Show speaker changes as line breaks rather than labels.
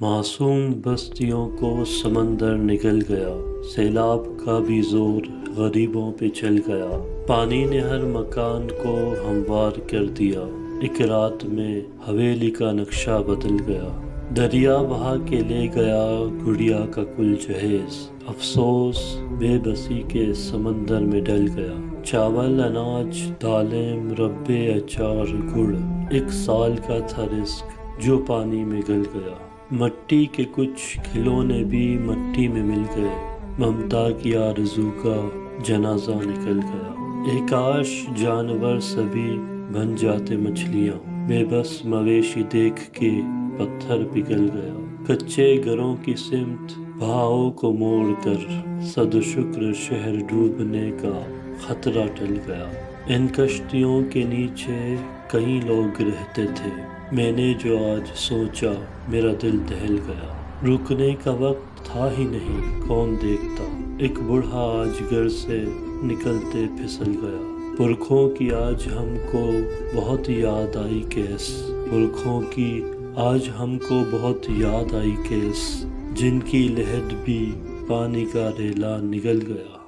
معصوم بستیوں کو سمندر نگل گیا، سیلاب کا بھی زور غریبوں پہ چل گیا، پانی نے ہر مکان کو ہموار کر دیا، ایک رات میں حویلی کا نقشہ بدل گیا، دریا بہا کے لے گیا گڑیا کا کل جہیز، افسوس بے بسی کے سمندر میں ڈل گیا، چاول اناج دالیں مربے اچار گڑ، ایک سال کا تھا رزق جو پانی میں گل گیا، مٹی کے کچھ کھلونے بھی مٹی میں مل گئے، ممتا کی آرزو کا جنازہ نکل گیا، ایک کاش جانور سبھی بن جاتے مچھلیاں، بے بس مویشی دیکھ کے پتھر پگھل گیا، کچے گھروں کی سمت بہاؤ کو موڑ کر صد شکر شہر ڈوبنے کا خطرہ ٹل گیا، ان کشتیوں کے نیچے کئی لوگ رہتے تھے، میں نے جو آج سوچا میرا دل دہل گیا، رکنے کا وقت تھا ہی نہیں کون دیکھتا، ایک بوڑھا آج گھر سے نکلتے پھسل گیا، پرکھوں کی آج ہم کو بہت یاد آئی کیس، پرکھوں کی آج ہم کو بہت یاد آئی کیس، جن کی لحد بھی پانی کا ریلا نگل گیا۔